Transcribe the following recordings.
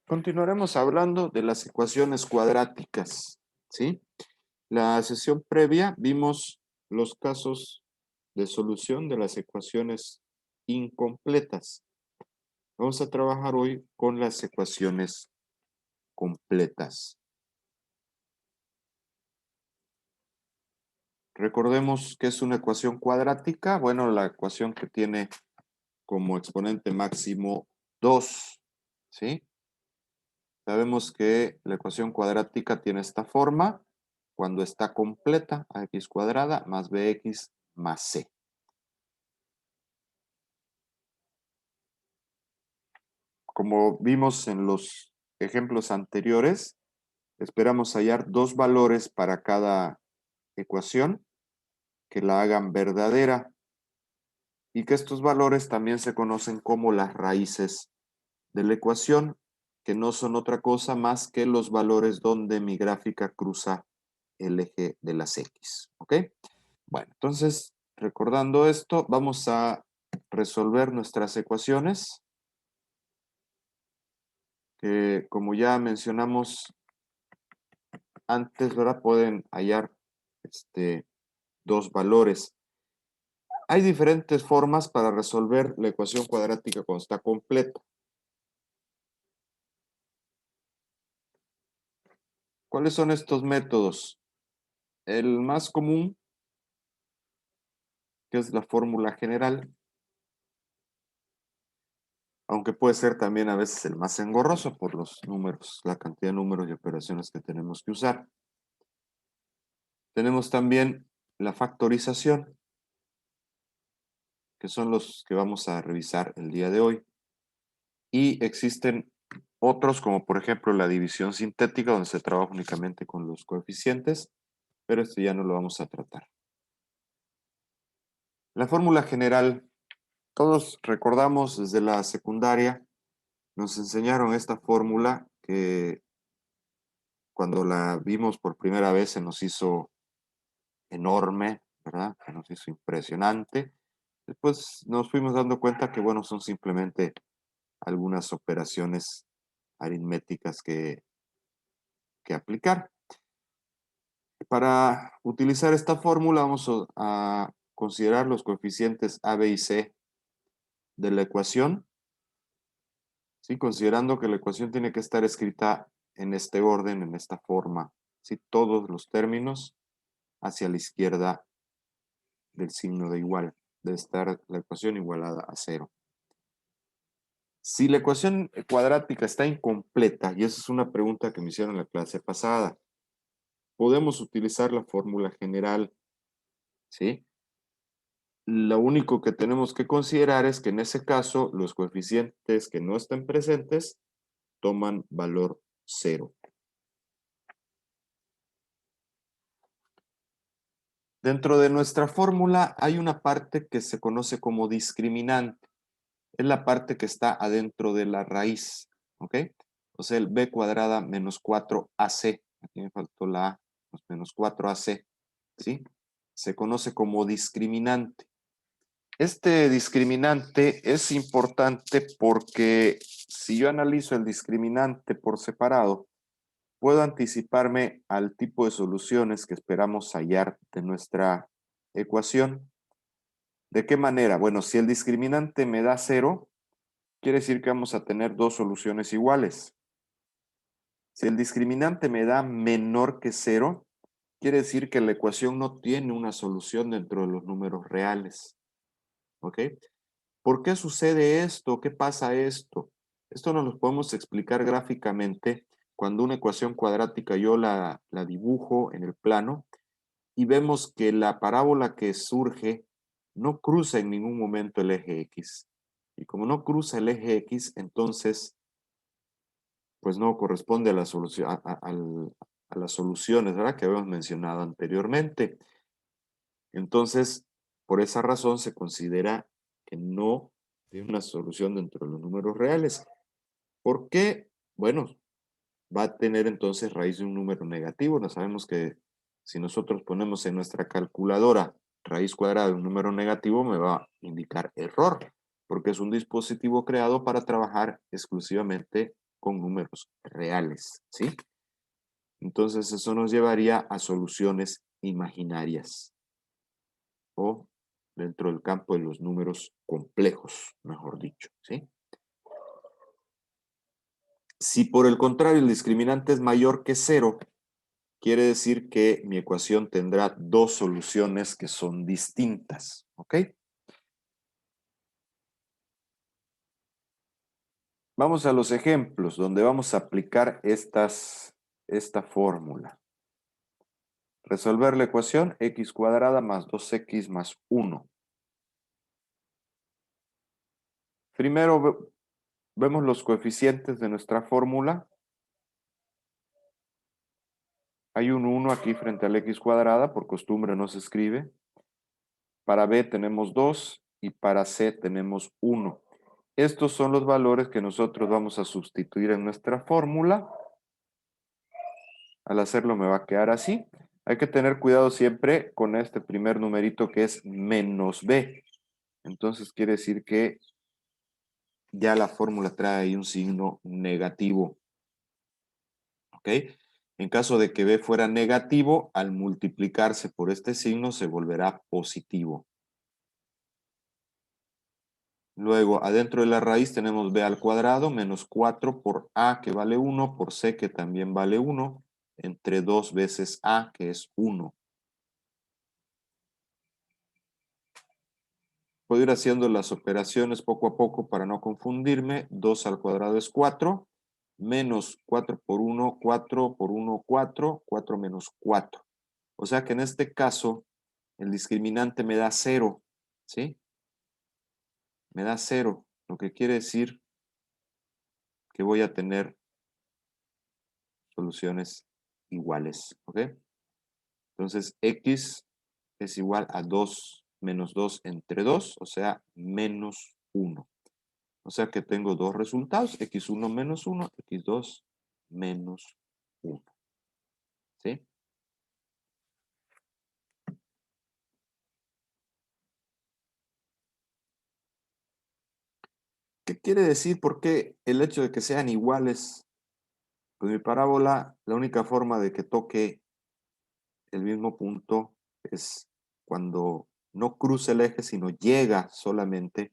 Continuaremos hablando de las ecuaciones cuadráticas, ¿sí? La sesión previa vimos los casos de solución de las ecuaciones incompletas. Vamos a trabajar hoy con las ecuaciones completas. Recordemos que es una ecuación cuadrática. Bueno, la ecuación que tiene como exponente máximo 2, ¿sí? Sabemos que la ecuación cuadrática tiene esta forma cuando está completa, ax cuadrada más bx más c. Como vimos en los ejemplos anteriores, esperamos hallar dos valores para cada ecuación que la hagan verdadera y que estos valores también se conocen como las raíces de la ecuación, que no son otra cosa más que los valores donde mi gráfica cruza el eje de las x, ¿ok? Bueno, entonces, recordando esto, vamos a resolver nuestras ecuaciones, que como ya mencionamos antes, ¿verdad? Pueden hallar dos valores. Hay diferentes formas para resolver la ecuación cuadrática cuando está completa. ¿Cuáles son estos métodos? El más común, que es la fórmula general, aunque puede ser también a veces el más engorroso por los números, la cantidad de números y operaciones que tenemos que usar. Tenemos también la factorización, que son los que vamos a revisar el día de hoy. Y existen otros, como por ejemplo la división sintética, donde se trabaja únicamente con los coeficientes, pero esto ya no lo vamos a tratar. La fórmula general, todos recordamos desde la secundaria, nos enseñaron esta fórmula que cuando la vimos por primera vez se nos hizo enorme, ¿verdad? Se nos hizo impresionante. Después nos fuimos dando cuenta que, bueno, son simplemente algunas operaciones aritméticas que aplicar. Para utilizar esta fórmula vamos a considerar los coeficientes A, B y C de la ecuación, ¿sí? Considerando que la ecuación tiene que estar escrita en este orden, en esta forma, ¿sí? Todos los términos hacia la izquierda del signo de igual, debe estar la ecuación igualada a 0. Si la ecuación cuadrática está incompleta, y esa es una pregunta que me hicieron en la clase pasada, podemos utilizar la fórmula general, ¿sí? Lo único que tenemos que considerar es que en ese caso los coeficientes que no estén presentes toman valor 0. Dentro de nuestra fórmula hay una parte que se conoce como discriminante. Es la parte que está adentro de la raíz, ¿ok? O sea, el b cuadrada menos 4ac. Aquí me faltó la a, menos 4ac, ¿sí? Se conoce como discriminante. Este discriminante es importante porque si yo analizo el discriminante por separado, puedo anticiparme al tipo de soluciones que esperamos hallar de nuestra ecuación. ¿De qué manera? Bueno, si el discriminante me da 0, quiere decir que vamos a tener dos soluciones iguales. Si el discriminante me da menor que 0, quiere decir que la ecuación no tiene una solución dentro de los números reales. ¿Ok? ¿Por qué sucede esto? ¿Qué pasa esto? Esto nos lo podemos explicar gráficamente cuando una ecuación cuadrática yo la dibujo en el plano y vemos que la parábola que surge no cruza en ningún momento el eje X. Y como no cruza el eje X, entonces pues no corresponde a la solución, a las soluciones, ¿verdad? Que habíamos mencionado anteriormente. Entonces, por esa razón se considera que no tiene una solución dentro de los números reales. ¿Por qué? Bueno, va a tener entonces raíz de un número negativo. No sabemos que si nosotros ponemos en nuestra calculadora raíz cuadrada de un número negativo, me va a indicar error, porque es un dispositivo creado para trabajar exclusivamente con números reales, ¿sí? Entonces eso nos llevaría a soluciones imaginarias o dentro del campo de los números complejos, mejor dicho, ¿sí? Si por el contrario el discriminante es mayor que 0, quiere decir que mi ecuación tendrá dos soluciones que son distintas, ¿ok? Vamos a los ejemplos donde vamos a aplicar esta fórmula. Resolver la ecuación x cuadrada más 2x más 1. Primero vemos los coeficientes de nuestra fórmula. Hay un 1 aquí frente al x cuadrada, por costumbre no se escribe. Para b tenemos 2 y para c tenemos 1. Estos son los valores que nosotros vamos a sustituir en nuestra fórmula. Al hacerlo me va a quedar así. Hay que tener cuidado siempre con este primer numerito que es menos b. Entonces quiere decir que ya la fórmula trae ahí un signo negativo. ¿Ok? En caso de que b fuera negativo, al multiplicarse por este signo se volverá positivo. Luego, adentro de la raíz tenemos b al cuadrado menos 4 por a, que vale 1, por c, que también vale 1, entre 2 veces a, que es 1. Puedo ir haciendo las operaciones poco a poco para no confundirme. 2 al cuadrado es 4, menos 4 por 1, 4 por 1, 4, 4 menos 4. O sea que en este caso, el discriminante me da 0, ¿sí? Me da 0, lo que quiere decir que voy a tener soluciones iguales, ¿ok? Entonces, x es igual a 2 menos 2 entre 2, o sea, menos 1. O sea que tengo dos resultados, x1 menos 1, x2 menos 1. ¿Sí? ¿Qué quiere decir? ¿Por qué el hecho de que sean iguales? Pues mi parábola, la única forma de que toque el mismo punto es cuando no cruza el eje, sino llega solamente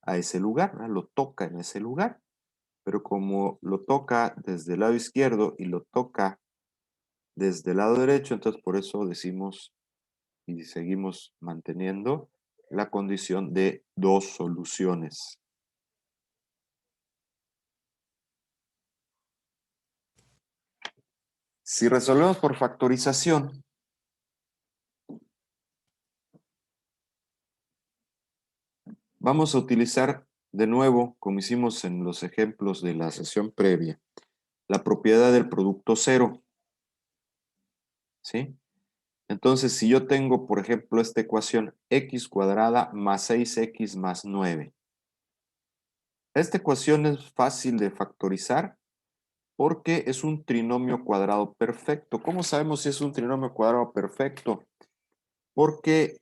a ese lugar, ¿no? Lo toca en ese lugar. Pero como lo toca desde el lado izquierdo y lo toca desde el lado derecho, entonces por eso decimos y seguimos manteniendo la condición de dos soluciones. Si resolvemos por factorización, vamos a utilizar de nuevo, como hicimos en los ejemplos de la sesión previa, la propiedad del producto cero. ¿Sí? Entonces, si yo tengo, por ejemplo, esta ecuación x cuadrada más 6x más 9. Esta ecuación es fácil de factorizar porque es un trinomio cuadrado perfecto. ¿Cómo sabemos si es un trinomio cuadrado perfecto? Porque,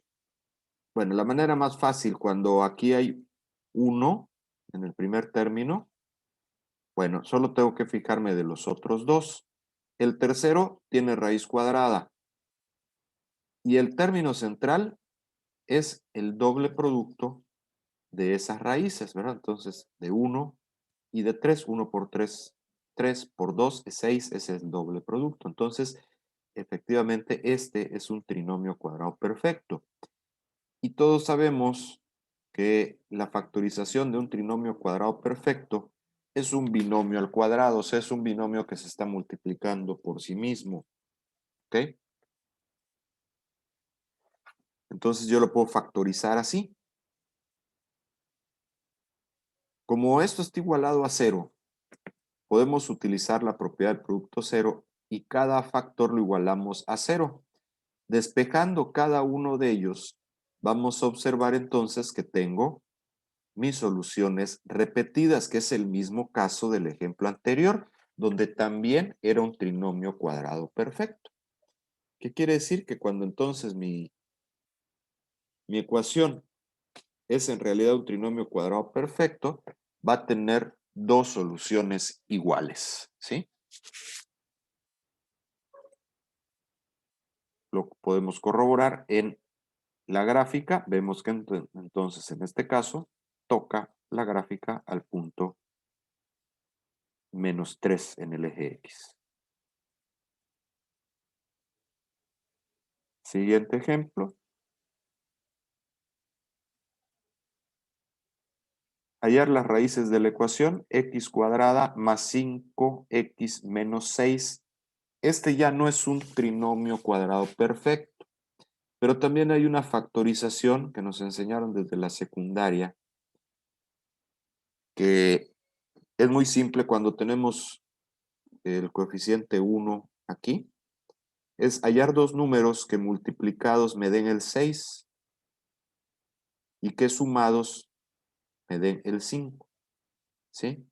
bueno, la manera más fácil, cuando aquí hay 1 en el primer término, bueno, solo tengo que fijarme de los otros dos. El tercero tiene raíz cuadrada y el término central es el doble producto de esas raíces, ¿verdad? Entonces, de 1 y de 3, 1 por 3, 3 por 2 es 6, es el doble producto. Entonces, efectivamente, este es un trinomio cuadrado perfecto. Y todos sabemos que la factorización de un trinomio cuadrado perfecto es un binomio al cuadrado, o sea, es un binomio que se está multiplicando por sí mismo. ¿Ok? Entonces yo lo puedo factorizar así. Como esto está igualado a 0, podemos utilizar la propiedad del producto cero y cada factor lo igualamos a 0. Despejando cada uno de ellos, vamos a observar entonces que tengo mis soluciones repetidas, que es el mismo caso del ejemplo anterior, donde también era un trinomio cuadrado perfecto. ¿Qué quiere decir? Que cuando entonces mi ecuación es en realidad un trinomio cuadrado perfecto, va a tener dos soluciones iguales, ¿sí? Lo podemos corroborar en la gráfica. Vemos que entonces en este caso toca la gráfica al punto -3 en el eje X. Siguiente ejemplo. Hallar las raíces de la ecuación x cuadrada más 5x menos 6. Este ya no es un trinomio cuadrado perfecto, pero también hay una factorización que nos enseñaron desde la secundaria, que es muy simple cuando tenemos el coeficiente 1 aquí. Es hallar dos números que multiplicados me den el 6 y que sumados me den el 5, ¿sí?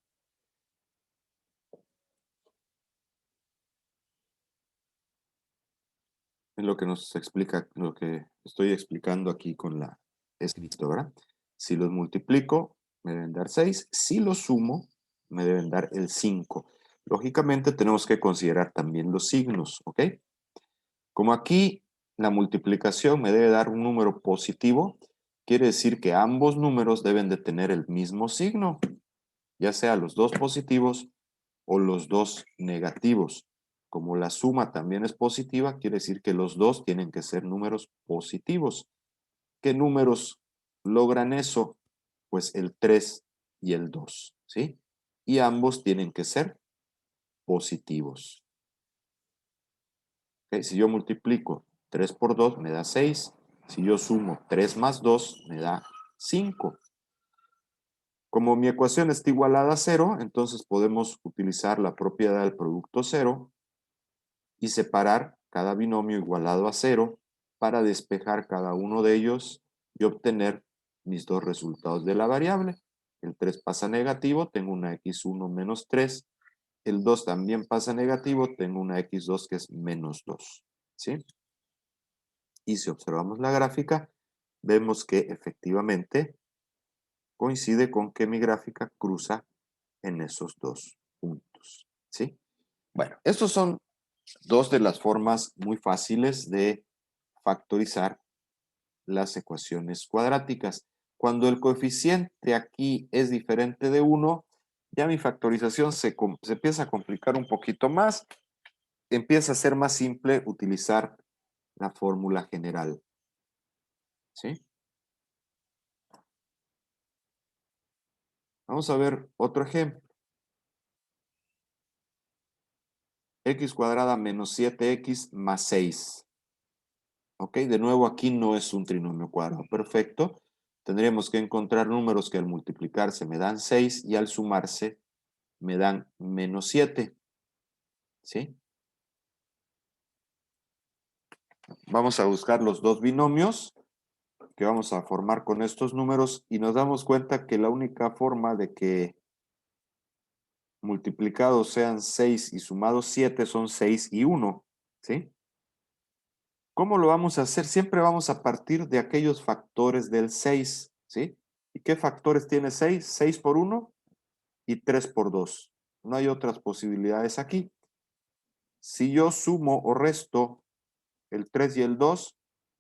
Es lo que nos explica, lo que estoy explicando aquí con la escritora. Si los multiplico, me deben dar 6. Si los sumo, me deben dar el 5. Lógicamente tenemos que considerar también los signos, ¿ok? Como aquí la multiplicación me debe dar un número positivo, quiere decir que ambos números deben de tener el mismo signo, ya sea los dos positivos o los dos negativos. Como la suma también es positiva, quiere decir que los dos tienen que ser números positivos. ¿Qué números logran eso? Pues el 3 y el 2, ¿sí? Y ambos tienen que ser positivos. ¿Ok? Si yo multiplico 3 por 2 me da 6. Si yo sumo 3 más 2 me da 5. Como mi ecuación está igualada a 0, entonces podemos utilizar la propiedad del producto 0 y separar cada binomio igualado a 0 para despejar cada uno de ellos y obtener mis dos resultados de la variable. El 3 pasa negativo, tengo una x1 menos 3. El 2 también pasa negativo, tengo una x2 que es menos 2. ¿Sí? Y si observamos la gráfica, vemos que efectivamente coincide con que mi gráfica cruza en esos dos puntos. ¿Sí? Bueno, estos son dos de las formas muy fáciles de factorizar las ecuaciones cuadráticas. Cuando el coeficiente aquí es diferente de 1, ya mi factorización se empieza a complicar un poquito más. Empieza a ser más simple utilizar la fórmula general. ¿Sí? Vamos a ver otro ejemplo. X cuadrada menos 7x más 6. ¿Ok? De nuevo, aquí no es un trinomio cuadrado perfecto. Tendríamos que encontrar números que al multiplicarse me dan 6 y al sumarse me dan menos 7. ¿Sí? Vamos a buscar los dos binomios que vamos a formar con estos números y nos damos cuenta que la única forma de que multiplicados sean 6 y sumados 7 son 6 y 1. ¿Sí? ¿Cómo lo vamos a hacer? Siempre vamos a partir de aquellos factores del 6, ¿sí? ¿Y qué factores tiene 6? 6 por 1 y 3 por 2. No hay otras posibilidades aquí. Si yo sumo o resto el 3 y el 2,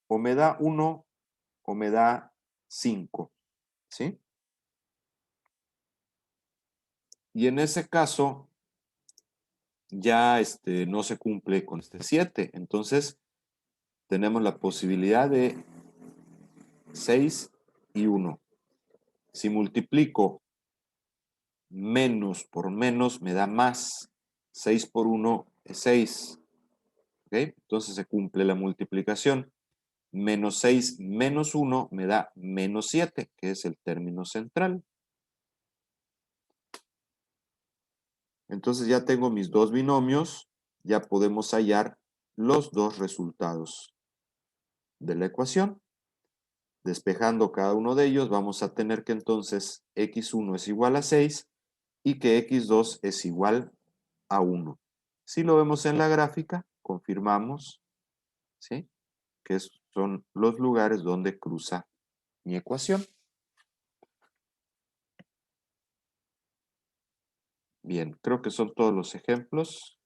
o me da 1 o me da 5, ¿sí? Y en ese caso ya no se cumple con este 7. Entonces tenemos la posibilidad de 6 y 1. Si multiplico menos por menos me da más. 6 por 1 es 6. ¿Ok? Entonces se cumple la multiplicación. Menos 6 menos 1 me da menos 7, que es el término central. Entonces ya tengo mis dos binomios. Ya podemos hallar los dos resultados de la ecuación. Despejando cada uno de ellos, vamos a tener que entonces x1 es igual a 6 y que x2 es igual a 1. Si lo vemos en la gráfica, confirmamos, ¿sí?, que son los lugares donde cruza mi ecuación. Bien, creo que son todos los ejemplos.